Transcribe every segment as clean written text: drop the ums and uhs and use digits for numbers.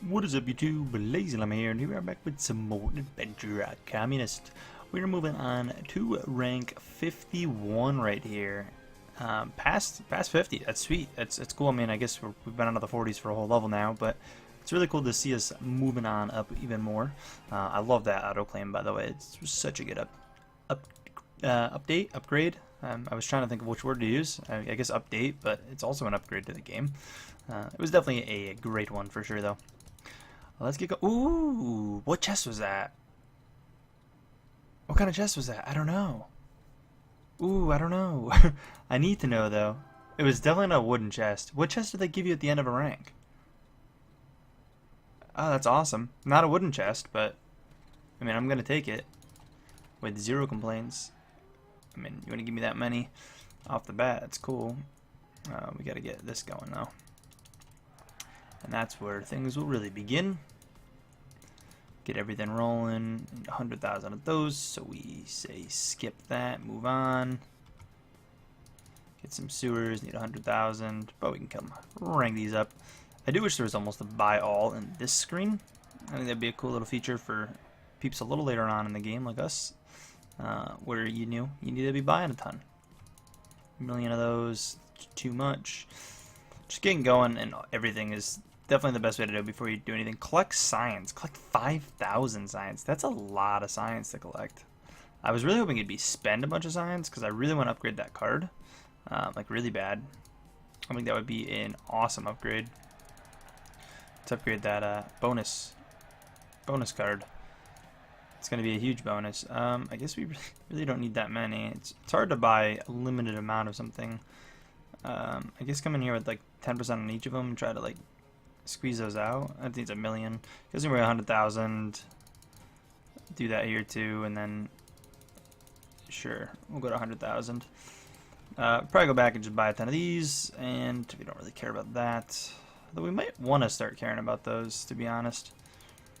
What is up, YouTube? LazeeLlama here, and here we are back with some more adventure at Communist. We're moving on to rank 51 right here. Past 50. That's sweet. That's cool. I mean, I guess we've been under the 40s for a whole level now, but it's really cool to see us moving on up even more. I love that autoclaim, by the way. It's such a good upgrade. I was trying to think of which word to use. I guess update, but it's also an upgrade to the game. It was definitely a great one for sure, though. Let's get go. Ooh, what chest was that? What kind of chest was that? I don't know. Ooh, I don't know. I need to know, though. It was definitely not a wooden chest. What chest did they give you at the end of a rank? Oh, that's awesome. Not a wooden chest, but I mean, I'm gonna take it with zero complaints. I mean, you want to give me that many off the bat? That's cool. We gotta get this going, though. And that's where things will really begin. Get everything rolling. 100,000 of those, so we say skip that, move on. Get some sewers, need 100,000, but we can come rank these up. I do wish there was almost a buy all in this screen. I think that'd be a cool little feature for peeps a little later on in the game like us, where you need to be buying a ton. A million of those, too much. Just getting going, and everything is definitely the best way to do it before you do anything. Collect science. Collect 5,000 science. That's a lot of science to collect. I was really hoping it'd be spend a bunch of science because I really want to upgrade that card, like really bad. I think that would be an awesome upgrade. Let's upgrade that bonus card. It's going to be a huge bonus. I guess we really don't need that many. It's hard to buy a limited amount of something. I guess come in here with like 10% on each of them and try to like squeeze those out. I think it's a million. Gives me 100,000. Do that here too, and then sure, we'll go to 100,000. Probably go back and just buy a ton of these, and we don't really care about that. Though we might want to start caring about those, to be honest.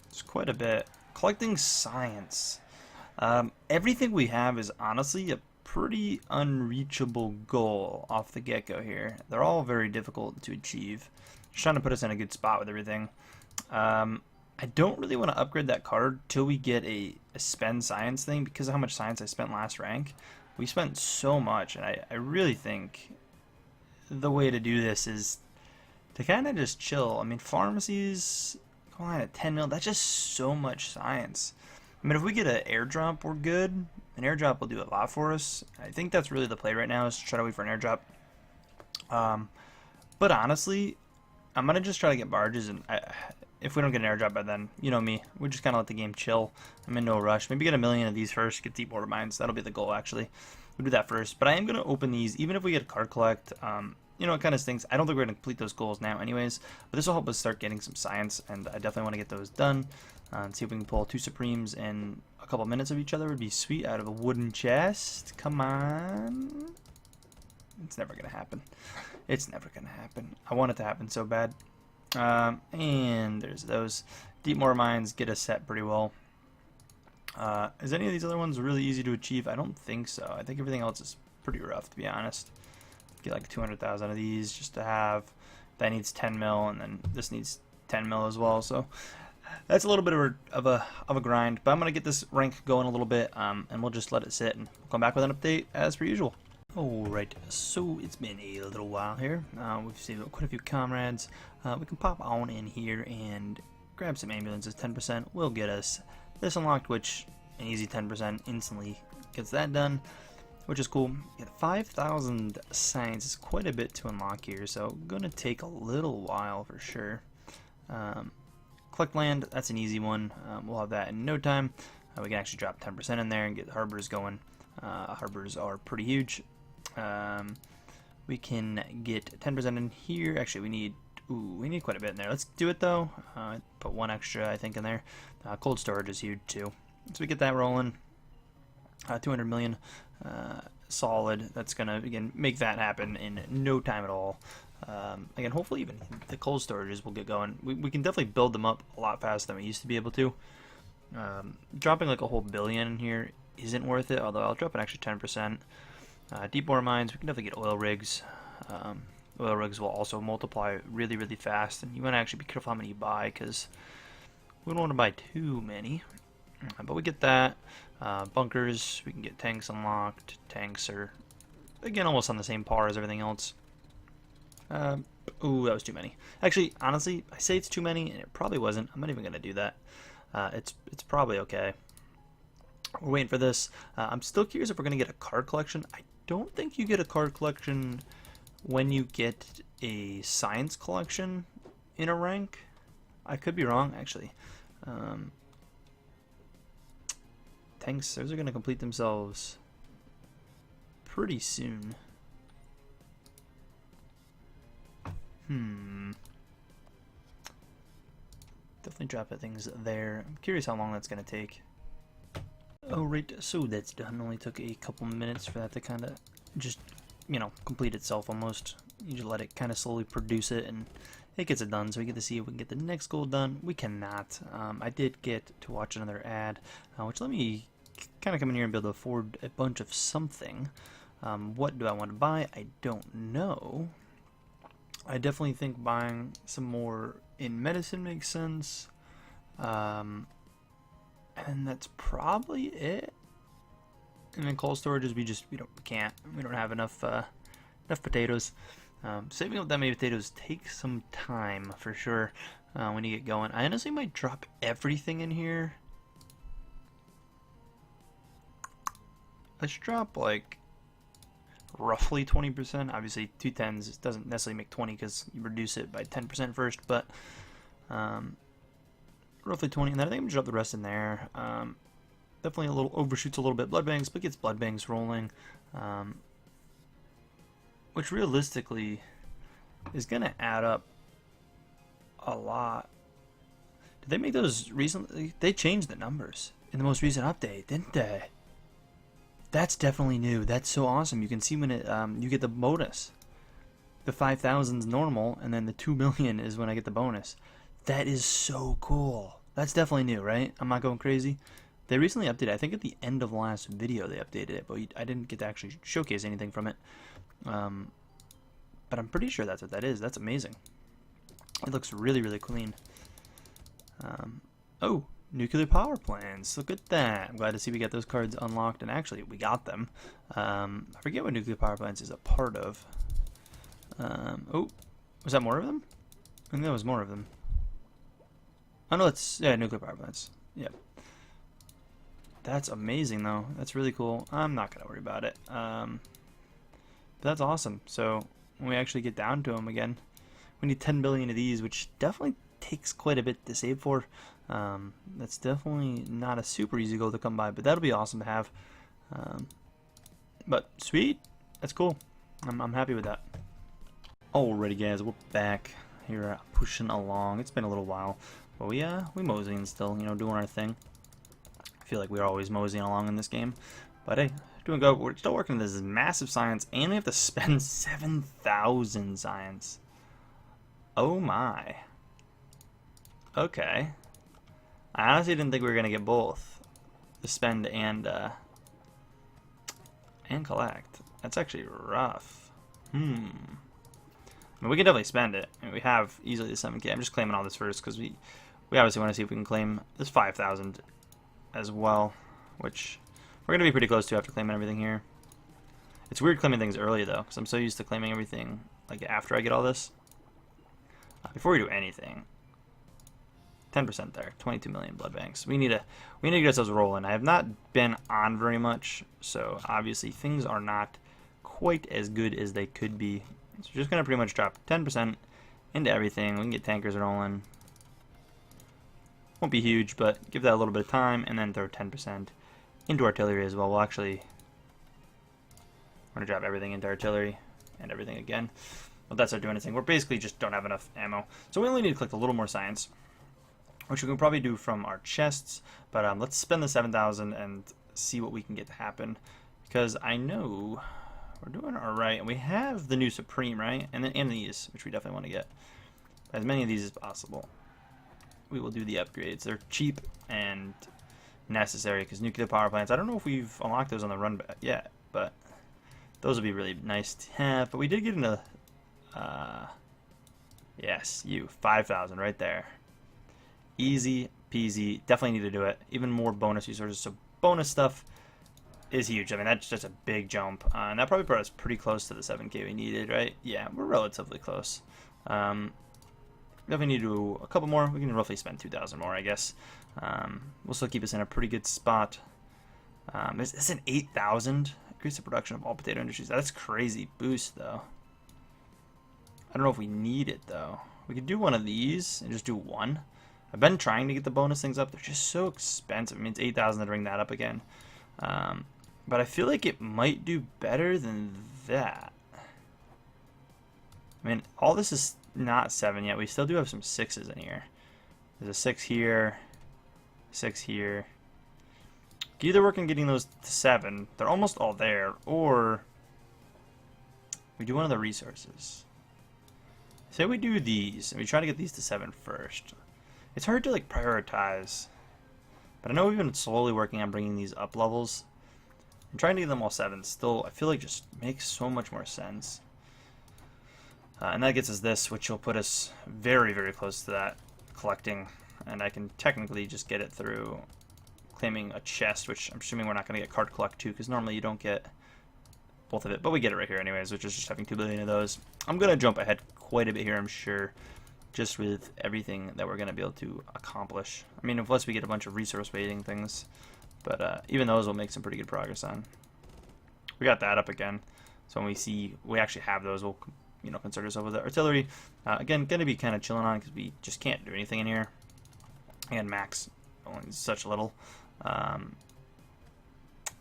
It's quite a bit. Collecting science. Everything we have is honestly a pretty unreachable goal off the get-go here. They're all very difficult to achieve. Just trying to put us in a good spot with everything. I don't really want to upgrade that card till we get a spend science thing because of how much science I spent last rank. We spent so much, and I really think the way to do this is to kind of just chill. I mean, pharmacies going at 10 mil, that's just so much science. I mean, if we get an airdrop, we're good. An airdrop will do a lot for us. I think that's really the play right now, is to try to wait for an airdrop. But honestly, I'm going to just try to get barges, and if we don't get an airdrop by then, you know me, we just kind of let the game chill. I'm in no rush. Maybe get a million of these first, get deep water mines. That'll be the goal, actually. We'll do that first. But I am going to open these, even if we get a card collect. You know, it kind of stinks. I don't think we're going to complete those goals now anyways, but this will help us start getting some science, and I definitely want to get those done. And see if we can pull 2 Supremes in a couple minutes of each other would be sweet out of a wooden chest. Come on. It's never going to happen. It's never going to happen. I want it to happen so bad. And there's those. Deep Moor Mines get us set pretty well. Is any of these other ones really easy to achieve? I don't think so. I think everything else is pretty rough, to be honest. Get like 200,000 of these just to have. That needs 10 mil, and then this needs 10 mil as well. So that's a little bit of a grind. But I'm gonna get this rank going a little bit, and we'll just let it sit, and we'll come back with an update as per usual. Alright, so it's been a little while here. We've saved quite a few comrades. We can pop on in here and grab some ambulances. 10% will get us this unlocked, which an easy 10% instantly gets that done, which is cool. Yeah, 5,000 science is quite a bit to unlock here, so gonna take a little while for sure. Collect land, that's an easy one. We'll have that in no time. We can actually drop 10% in there and get harbors going. Harbors are pretty huge. We can get 10% in here. Actually, we need quite a bit in there. Let's do it though. Put 1 extra, I think, in there. Cold storage is huge too. So we get that rolling. 200 million solid. That's gonna again make that happen in no time at all. Again, hopefully even the cold storages will get going. We can definitely build them up a lot faster than we used to be able to. Dropping like a whole billion in here isn't worth it, although I'll drop an extra 10%. Deep water mines, we can definitely get oil rigs. oil rigs will also multiply really, really fast, and you want to actually be careful how many you buy, because we don't want to buy too many. But we get that. Bunkers, we can get tanks unlocked. Tanks are, again, almost on the same par as everything else. Ooh, that was too many. Actually, honestly, I say it's too many, and it probably wasn't. I'm not even going to do that. It's probably okay. We're waiting for this. I'm still curious if we're going to get a card collection. I don't think you get a card collection when you get a science collection in a rank. I could be wrong, actually. Tanks, those are going to complete themselves pretty soon. Definitely drop things there. I'm curious how long that's going to take. Oh, right, so that's done. Only took a couple minutes for that to kind of just, you know, complete itself almost. You just let it kind of slowly produce it, and it gets it done. So we get to see if we can get the next goal done. We cannot. I did get to watch another ad, which let me kind of come in here and be able to afford a bunch of something. What do I want to buy? I don't know. I definitely think buying some more in medicine makes sense. And that's probably it. And then cold storage is we don't have enough potatoes. Saving up that many potatoes takes some time for sure when you get going. I honestly might drop everything in here. Let's drop like roughly 20%. Obviously 2 10s doesn't necessarily make 20 because you reduce it by 10% first, but roughly 20, and then I think I'm gonna drop the rest in there. Definitely a little overshoots a little bit blood banks, but gets blood banks rolling, which realistically is gonna add up a lot. Did they make those recently? They changed the numbers in the most recent update, didn't they? That's definitely new. That's so awesome. You can see when it you get the bonus. The 5,000's normal, and then the 2 million is when I get the bonus. That is so cool. That's definitely new, right? I'm not going crazy. They recently updated. I think at the end of the last video they updated it, but I didn't get to actually showcase anything from it. But I'm pretty sure that's what that is. That's amazing. It looks really, really clean. Oh, nuclear power plants. Look at that. I'm glad to see we got those cards unlocked, and actually we got them. I forget what nuclear power plants is a part of. Oh, was that more of them? I think there was more of them. Oh no, it's, yeah, nuclear power plants. Yep. That's amazing though. That's really cool. I'm not gonna worry about it. But that's awesome. So when we actually get down to them again, we need 10 billion of these, which definitely takes quite a bit to save for. That's definitely not a super easy goal to come by, but that'll be awesome to have. But sweet, that's cool. I'm happy with that. Alrighty guys, we're back here pushing along. It's been a little while, but we moseying still, you know, doing our thing. I feel like we're always moseying along in this game, but hey, doing good. We're still working this massive science, and we have to spend 7,000 science. Oh my. Okay. I honestly didn't think we were gonna get both, the spend and collect. That's actually rough. I mean, we can definitely spend it. I mean, we have easily the 7K. I'm just claiming all this first because we obviously want to see if we can claim this 5,000 as well, which we're gonna be pretty close to after claiming everything here. It's weird claiming things early though, because I'm so used to claiming everything like after I get all this. Before we do anything. 10% there, 22 million blood banks. We need to get ourselves rolling. I have not been on very much, so obviously things are not quite as good as they could be. So we're just gonna pretty much drop 10% into everything. We can get tankers rolling. Won't be huge, but give that a little bit of time, and then throw 10% into artillery as well. We're gonna drop everything into artillery and everything again. But that's not doing anything. We're basically just don't have enough ammo, so we only need to collect a little more science, which we can probably do from our chests, but let's spend the 7,000 and see what we can get to happen, because I know we're doing alright, and we have the new Supreme, right? And these, which we definitely want to get. As many of these as possible. We will do the upgrades. They're cheap and necessary, because nuclear power plants, I don't know if we've unlocked those on the run yet, but those would be really nice to have. But we did get into Yes, you 5,000 right there. Easy peasy. Definitely need to do it. Even more bonus resources. So bonus stuff is huge. I mean, that's just a big jump. And that probably brought us pretty close to the 7K we needed, right? Yeah, we're relatively close. Definitely need to do a couple more. We can roughly spend 2,000 more, I guess. We'll still keep us in a pretty good spot. It's an 8,000. Increase the production of all potato industries. That's crazy boost, though. I don't know if we need it, though. We could do one of these and just do one. I've been trying to get the bonus things up. They're just so expensive. I mean, it's 8,000 to bring that up again. But I feel like it might do better than that. I mean, all this is not 7 yet. We still do have some 6s in here. There's a 6 here, 6 here. Could either work on getting those to 7. They're almost all there. Or we do one of the resources. Say we do these, and we try to get these to 7 first. It's hard to like prioritize, but I know we've been slowly working on bringing these up levels. And trying to get them all 7 still, I feel like just makes so much more sense. And that gets us this, which will put us very, very close to that collecting. And I can technically just get it through claiming a chest, which I'm assuming we're not going to get card collect too, because normally you don't get both of it, but we get it right here anyways, which is just having 2 billion of those. I'm going to jump ahead quite a bit here, I'm sure, just with everything that we're going to be able to accomplish. I mean, unless we get a bunch of resource waiting things, but even those will make some pretty good progress on. We got that up again, so when we see we actually have those, we'll concern ourselves with the artillery. Again, going to be kind of chilling on because we just can't do anything in here. And max only such little.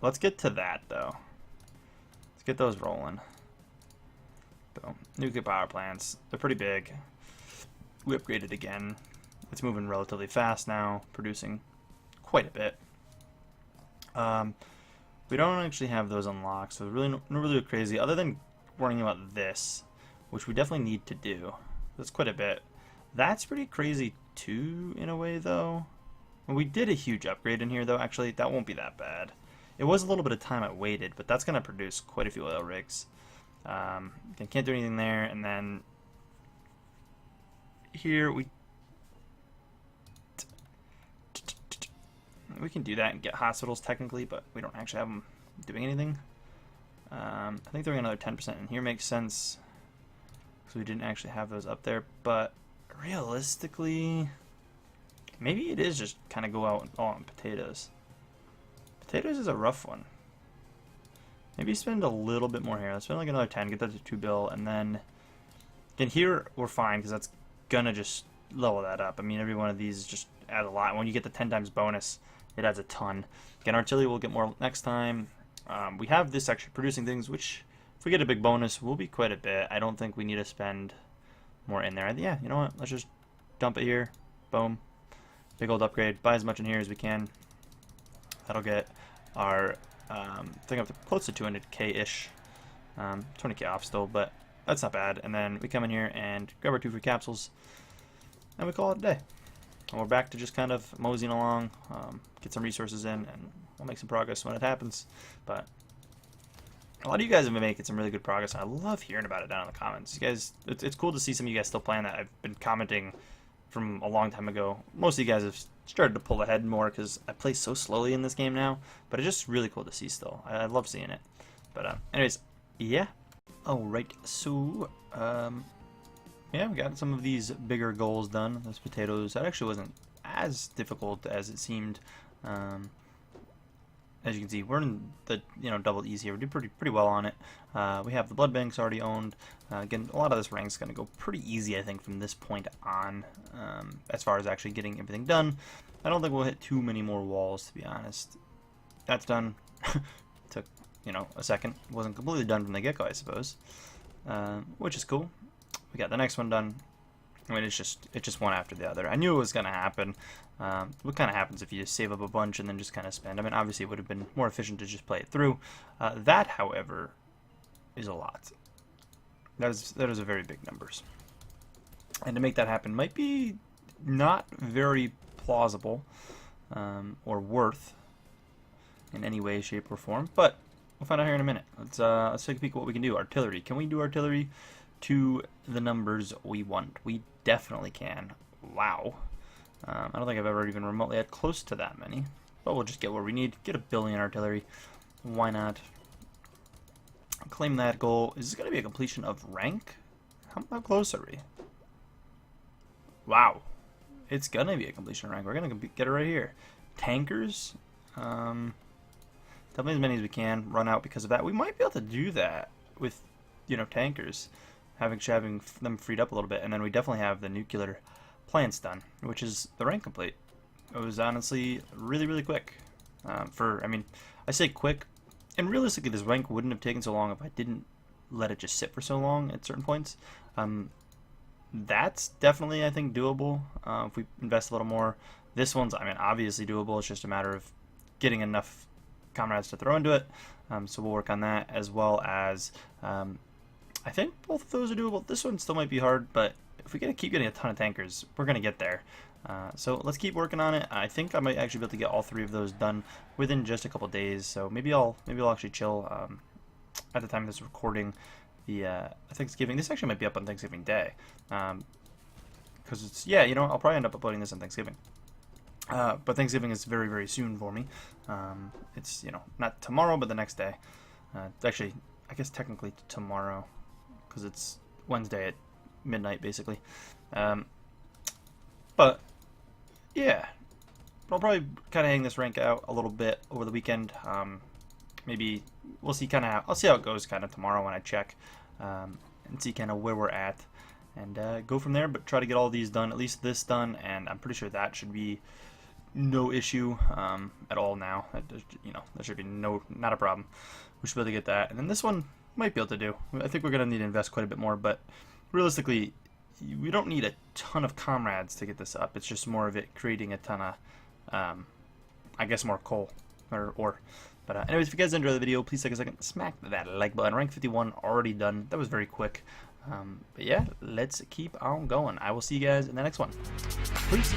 Let's get to that though. Let's get those rolling. So, nuclear power plants, they're pretty big. We upgraded again. It's moving relatively fast now, producing quite a bit. We don't actually have those unlocked, so really not really crazy, other than worrying about this, which we definitely need to do. That's quite a bit. That's pretty crazy too, in a way, though. We did a huge upgrade in here, though. Actually, that won't be that bad. It was a little bit of time I waited, but that's going to produce quite a few oil rigs. Can't do anything there, and then here we can do that and get hospitals technically, but we don't actually have them doing anything. I think throwing another 10% in here makes sense because we didn't actually have those up there, but realistically, maybe it is just kind of go out all on potatoes. Potatoes is a rough one. Maybe spend a little bit more here. Let's spend like another 10, get that to 2 bill, and then again here we're fine because that's gonna just level that up. I mean, every one of these just adds a lot. When you get the 10 times bonus, it adds a ton. Again, artillery will get more next time. We have this actually producing things, which if we get a big bonus, will be quite a bit. I don't think we need to spend more in there. Yeah, you know what? Let's just dump it here. Boom. Big old upgrade. Buy as much in here as we can. That'll get our thing up to close to 200k-ish. 20k off still, but that's not bad. And then we come in here and grab our 2 free capsules, and we call it a day. And we're back to just kind of moseying along, get some resources in, and we'll make some progress when it happens. But a lot of you guys have been making some really good progress, and I love hearing about it down in the comments. You guys, it's cool to see some of you guys still playing that. I've been commenting from a long time ago. Most of you guys have started to pull ahead more because I play so slowly in this game now, but it's just really cool to see still. I love seeing it. But anyways, yeah. Alright, so yeah, we got some of these bigger goals done. Those potatoes, that actually wasn't as difficult as it seemed. As you can see, we're in the double easy here. We do pretty well on it. We have the blood banks already owned. Again, a lot of this rank's going to go pretty easy, I think, from this point on, as far as actually getting everything done. I don't think we'll hit too many more walls, to be honest. That's done. Took a second. Wasn't completely done from the get-go, I suppose, which is cool. We got the next one done. I mean, it's just one after the other. I knew it was going to happen. What kind of happens if you just save up a bunch and then just kind of spend? I mean, obviously it would have been more efficient to just play it through. That, however, is a lot. That is a very big numbers. And to make that happen might be not very plausible or worth in any way, shape, or form. But we'll find out here in a minute. Let's take a peek at what we can do. Artillery. Can we do artillery to the numbers we want. We definitely can. Wow. I don't think I've ever even remotely had close to that many. But we'll just get what we need. Get 1 billion artillery. Why not? Claim that goal. Is this going to be a completion of rank? How close are we? Wow. It's going to be a completion of rank. We're going to get it right here. Tankers. Definitely as many as we can. Run out because of that. We might be able to do that with, you know, tankers. Having them freed up a little bit. And then we definitely have the nuclear plants done, which is the rank complete. It was honestly really, really quick. I mean, I say quick, and realistically this rank wouldn't have taken so long if I didn't let it just sit for so long at certain points. That's definitely, I think, doable if we invest a little more. This one's, I mean, obviously doable. It's just a matter of getting enough comrades to throw into it. So we'll work on that, as well as, I think both of those are doable. This one still might be hard, but if we keep getting a ton of tankers, we're going to get there. So let's keep working on it. I think I might actually be able to get all 3 of those done within just a couple days. So maybe I'll actually chill at the time of this recording. The Thanksgiving. This actually might be up on Thanksgiving Day, because it's, yeah, you know, I'll probably end up uploading this on Thanksgiving. But Thanksgiving is very, very soon for me. It's, you know, not tomorrow, but the next day. Actually, I guess technically tomorrow, because it's Wednesday at midnight, basically. But yeah, I'll probably kind of hang this rank out a little bit over the weekend. Maybe we'll see I'll see how it goes kind of tomorrow when I check, and see kind of where we're at, and go from there. But try to get all these done, at least this done, and I'm pretty sure that should be no issue at all now. You know, that should be not a problem. We should be able to get that, and then this one might be able to do. I think we're gonna need to invest quite a bit more, but realistically, we don't need a ton of comrades to get this up. It's just more of it creating a ton of, I guess, more coal or ore. But anyways, if you guys enjoyed the video, please take a second, smack that like button. Rank 51 already done. That was very quick. But yeah, let's keep on going. I will see you guys in the next one. Peace.